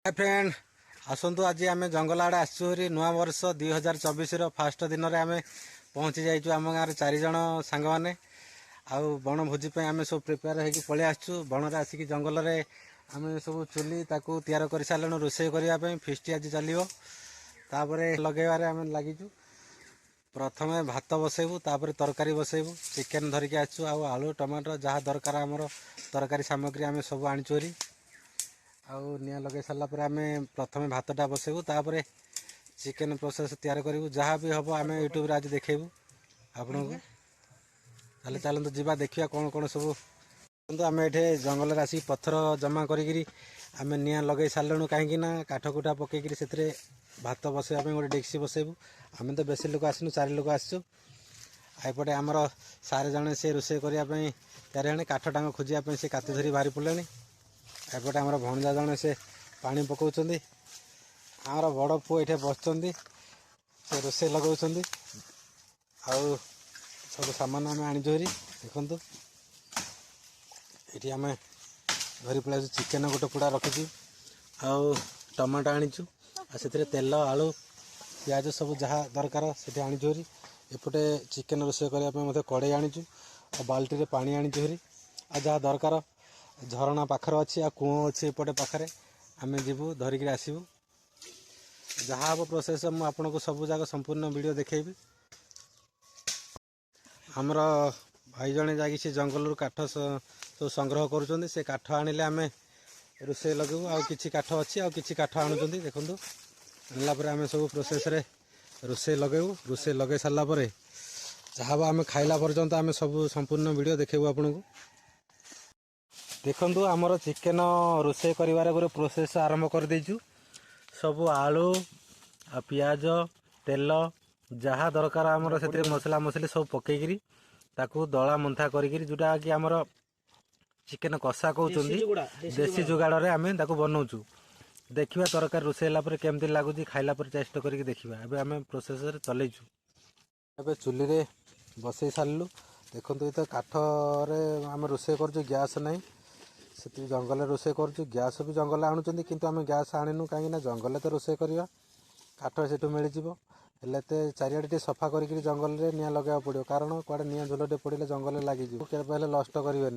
Hi friend आसतु आज आम जंगल आड़े आसुरी नुआ वर्ष 2024 फास्ट दिन में आम पहुँची जाइए आम गाँव चारिज सांग मैंने आउ बण भोजी आम सब प्रिपेयर होगी पलि आसु बण आसिक जंगल में आम सब चुली ताकू तैयार कर सारे रोषे करने फिस्ट आज चलो तापर लगेबार आम लगिचु प्रथम भात बसैबू तापर तरकारी बसैबू चिकेन धरिकी आसु आलू टमाटो जहाँ दरकार आमर तरकारी सामग्री आम सब आनीचुरी आउ निआं लगे सारा आम प्रथम भातटा बसैबू तापर चिकेन प्रोसेस तैयार करूँ जहाँ भी हम आम यूट्यूब आज देखू आपण को ताले चलते जावा देखा कौन कौन सब आम ये जंगल आसिक पत्थर जमा करी आम निआं लगे सारू कहीं काठकुटा पकईकि से भात बसैया गोटे डेक्सी बसैबू आम तो बेसी लोक आसनु 4 लोक आसचु एपटे आमर सारे जने से रोषे करने तैयारी काठ टांग खोजापी से काती धरी बाहरी पड़े एपटे आमर भणजा जने से पानी पकाउछन्ती आमर बड़ पुओ ये बसचंती से रोषे लगाउछन्ती आउ सब सामान आम आनीचुरी देखु ये आम धरी पड़ा चिकेन गोटे पुड़ा रखीचु आउ टमाटो आनीचु से तेल आलू पियाज सब जहाँ दरकार से आनीचुरी एपटे चिकेन रोषे करने कड़े आनीचु आ बाल्टी पानी आनीचु हरी आ जहाँ दरकार झरणा पाखर अच्छी आ कूह अच्छी एपटे पाखे आम जीवु धरिक आसबू जहाँ हम प्रोसेस मुझे आपन को सब जगह संपूर्ण वीडियो देखेबी आमर भाई जने जाकि से जंगल काठ सब संग्रह करुँच से काठ आनिले आम रोषे लगेबू आ कि काठ अच्छी आ कि काठ आणुचंती देखु आनला आम सब प्रोसेस रे रोषे लगेबू रोषे लगे सारापर जहाँ आम खाइला पर्यंत आम सब संपूर्ण वीडियो देखेबू आपन को देखु आमर चिकेन रोषे कर गोटे प्रोसेस आरंभ कर देचु सब आलू आ पियाज तेल जहाँ दरकार आमर से मसला मसली सब पकईकि ताकू दला मंथा करी जोटा कि आमर चिकेन कषा कहते देसी जुगाड़ में आम ताकू बनाऊँ देखा तरकारी रोषेला केमती लगुच खाइला टेस्ट करके देखा एवं आम प्रोसेस चलैचु एवं चुली रे बसई सारू देखु ये तो काठरे आम रोषे कर गैस नहीं से जंगल रोषे कर गैस भी जंगल आणुचंती किंतु आम गैस आणीनु कहीं जंगल तो रोषे करवा काठ से मिल हेल्ले चारिआडे सफा करी जंगल में निआं लगे पड़ो कारण कुआडे निआं झोलटे पड़े जंगल लगे केवल नष्ट करेंगे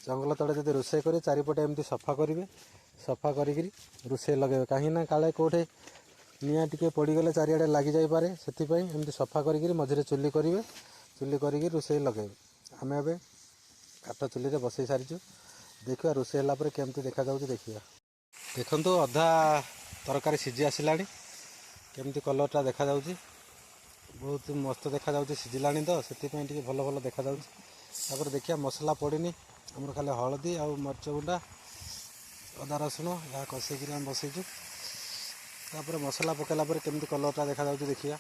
जंगल तले जो रोषे करेंगे चारिपटे एमती सफा करेंगे सफा करी रोषे लगे कहीं काले कौटे निआं टिके पड़गले चारिआडे लग जापे से एमती सफा करी मझे चुली करेंगे चुली करी रोषे लगे आम ए काठ चुली बसई सारीचु देखा रोषे है केमती देखा देखा देखु अधा तरकारी सीझी आसला केमती कलरटा देखा बहुत मस्त देखा सीझिला तो से भल भल देखा देखिए मसला पड़नी आमर खाली हलदी आ मरीच गुंडा अदा रसुण यहाँ कषेक आम बसईचु तापर मसला पकेला केमती कलरटा देखा देखिए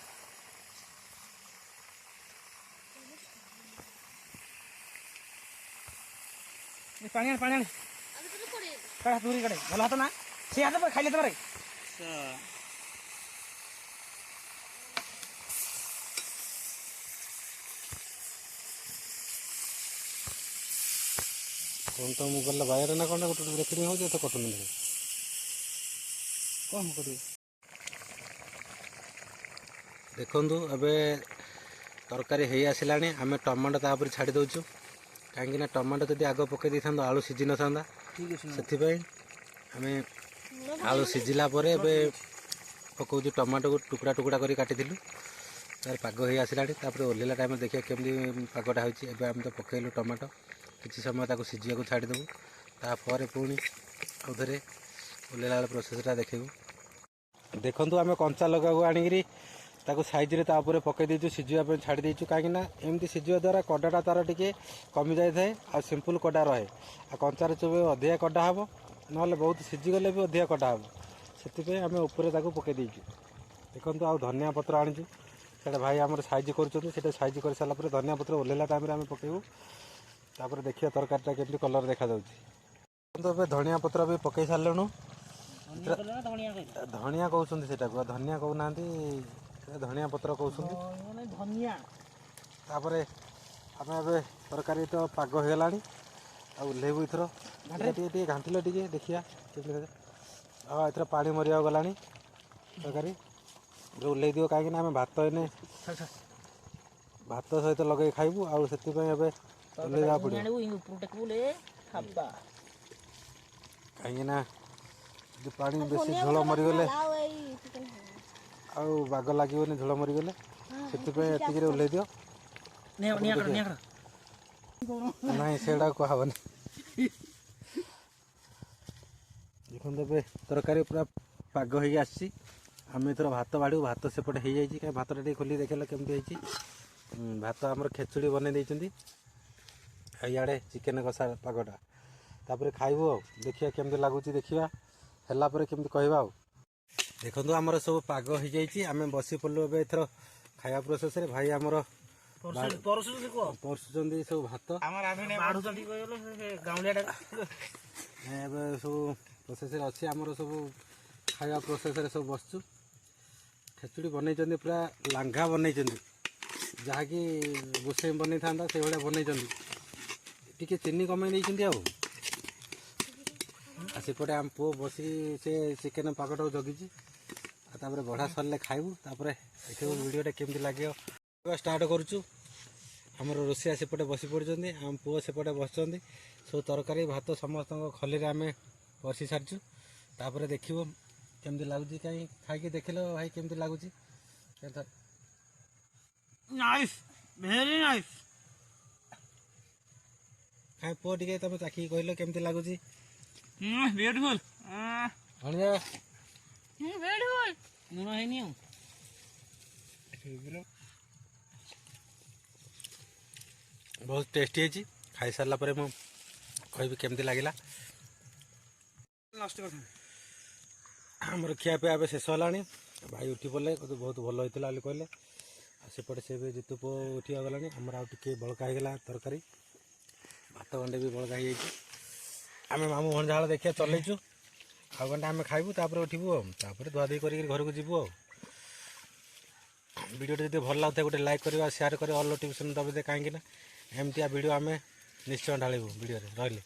पानी पानी दूरी कड़े भल हाथ ना से हाथ खाइले तुम कौन तो मुगल बाहर ना कौन गोटे रेकर्डिंग हो तो कटुन कौन कर देखु एवं तरकारी हो आसला आम टमाटो तापर छाड़ी दौचु कहीं टमाटो जब आग पकई था आलू सीझी न था से आम आलू सीझिला पकाऊ टमाटो को टुकड़ा टुकड़ा कर काटी तार पाग हो आसला ओल्ला टाइम देखिए केमती पागटा होती आम तो पकईलु टमाटो किसी समय ताको सीझा छाड़देबू तापर पुणी आउे ओल्ला प्रोसेसटा देखू देखु आम कंचा लगा को आनिकी ताको साइज रे तापर पकई देचु सीझापी छाड़ी देचु कहीं एमती सीझा द्वारा कडाटा तार टिके कमी जाए आ सिंपल कड़ा रहे आ कंचार चुबे अधिका कड़ा हे ना बहुत सीझीगले भी अधिका कड़ा हे से आम उपर पकई देचु देखु आ धनिया पत्र आनीचु से भाई आम साइज कर साइज कर सारापर धनिया पत्र ओल्ला टाइम आम पकेबू तापर देखिए तरकारीटा केमती कलर देखा धनिया पत्र भी पकई सारूँ धनिया कहते से धनिया कहना धनिया पत्र कहते धनिया तापर आम ए तरकारी तो पाग होगला ओल्हेबू इथर घाटिले टे देखिया ଆଉ ଏଥିରେ ପାଣି ମରିବାକୁ ଗଲାଣି ତରକାରୀ ଓହ୍ଲେଇ ଦିଅ, କାହିଁକିନା ଆମେ ଭାତ ଏନେ ଭାତ ସହିତ ଲଗେଇ ଖାଇବୁ, ଆଉ ସେଥିପାଇଁ ଏବେ ଓହ୍ଲେଇ ଦେବାକୁ ପଡ଼ିବ। କାହିଁକିନା ଯଦି ପାଣି ବେଶୀ ଝୋଳ ମରିଗଲେ ଆଉ ବାଗ ଲାଗିବନି, ଝୋଳ ମରିଗଲେ, ସେଥିପାଇଁ ଏତିକିରେ ଓହ୍ଲେଇ ଦିଅ। ନାଇଁ ସେଇଟା କୁହାହବନି। ଦେଖନ୍ତୁ ଏବେ ତରକାରୀ ପୁରା ପାଗ ହେଇକି ଆସିଛି। ଆମେ ଏଥର ଭାତ ବାଢ଼ିବୁ। ଭାତ ସେପଟେ ହେଇଯାଇଛି, କାହିଁ ଭାତଟା ଟିକେ ଖୋଲି ଦେଖିଲେ କେମିତି ହେଇଛି। ଭାତ ଆମର ଖେଚୁଡ଼ି ବନେଇ ଦେଇଛନ୍ତି, ଆଉ ଇଆଡ଼େ ଚିକେନ୍ କଷା ପାଗଟା। ତାପରେ ଖାଇବୁ ଆଉ, ଦେଖିବା କେମିତି ଲାଗୁଛି, ଦେଖିବା ହେଲା ପରେ କେମିତି କହିବା ଆଉ। ଦେଖନ୍ତୁ ଆମର ସବୁ ପାଗ ହେଇଯାଇଛି, ଆମେ ବସି ପଡ଼ିଲୁ ଏବେ ଏଥର ଖାଇବା ପ୍ରୋସେସ୍ରେ। ଭାଇ ଆମର ପରସୁଛନ୍ତି ସବୁ ଭାତ, ଏବେ ସବୁ ପ୍ରୋସେସ୍ରେ ଅଛି, ଆମର ସବୁ ଖାଇବା ପ୍ରୋସେସ୍ରେ ସବୁ ବସିଛୁ। ଖେଚୁଡ଼ି ବନେଇଛନ୍ତି, ପୁରା ଲାଙ୍ଘା ବନେଇଛନ୍ତି, ଯାହାକି ଗୋସେଇଁ ବନେଇଥାନ୍ତା ସେଇଭଳିଆ ବନେଇଛନ୍ତି। ଟିକେ ଚିନି କମେଇ ଦେଇଛନ୍ତି ଆଉ ସେପଟେ ଆମ ପୁଅ ବସି ସେ ଚିକେନ୍ ପାଗଟାକୁ ଜଗିଛି। ଆଉ ତାପରେ ବଢ଼ା ସରିଲେ ଖାଇବୁ, ତାପରେ ଦେଖିବୁ ଭିଡ଼ିଓଟା କେମିତି ଲାଗିବ। ଷ୍ଟାର୍ଟ କରୁଛୁ। ଆମର ରୋଷେଇଆ ସେପଟେ ବସି ପଡ଼ିଛନ୍ତି, ଆମ ପୁଅ ସେପଟେ ବସିଛନ୍ତି। ସବୁ ତରକାରୀ ଭାତ ସମସ୍ତଙ୍କ ଖଲିରେ ଆମେ ବସି ସାରିଛୁ। ତାପରେ ଦେଖିବୁ କେମିତି ଲାଗୁଛି, କାହିଁ ଖାଇକି ଦେଖିଲ ଭାଇ କେମିତି ଲାଗୁଛି। Nice, very nice. ଖାଇ ପୁଅ ଟିକେ ତମେ ଚାଖିକି କହିଲ କେମିତି ଲାଗୁଛି। ବିୟୁଟିଫୁଲ୍। ବିୟୁଟିଫୁଲ୍। ଲୁଣ ହେଇନି ଆଉ। ବହୁତ ଟେଷ୍ଟି ହେଇଛି। ଖାଇସାରିଲା ପରେ ମୁଁ କହିବି କେମିତି ଲାଗିଲା। ନଷ୍ଟ କଥା ଆମର ଖିଆପିଆ ଏବେ ଶେଷ ହେଲାଣି। ଭାଇ ଉଠି ପଡ଼ିଲେ, ବହୁତ ଭଲ ହେଇଥିଲା ବୋଲି କହିଲେ। ଆଉ ସେପଟେ ସେ ବି ଜିତୁ ପୁଅ ଉଠିବା ଗଲାଣି। ଆମର ଆଉ ଟିକେ ବଳକା ହେଇଗଲା ତରକାରୀ, ଭାତ ଗଣ୍ଡେ ବି ବଳକା ହେଇଯାଇଛି। ଆମେ ମାମୁଁ ଭଣଜାଳ ଦେଖିବା ଚଲେଇଛୁ, ଆଉ ଗଣ୍ଡେ ଆମେ ଖାଇବୁ, ତାପରେ ଉଠିବୁ ଆଉ, ତାପରେ ଧୁଆଧୁଇ କରିକି ଘରକୁ ଯିବୁ ଆଉ। ଭିଡ଼ିଓଟି ଯଦି ଭଲ ଲାଗୁଥାଏ ଗୋଟେ ଲାଇକ୍ କରିବା, ସେୟାର କରିବା, ଅଲ୍ ନୋଟିଫିକେସନ୍ ଦବାଇଦେ, କାହିଁକିନା ଏମିତିଆ ଭିଡ଼ିଓ ଆମେ ନିଶ୍ଚୟ ଢାଳିବୁ ଭିଡ଼ିଓରେ। ରହିଲି।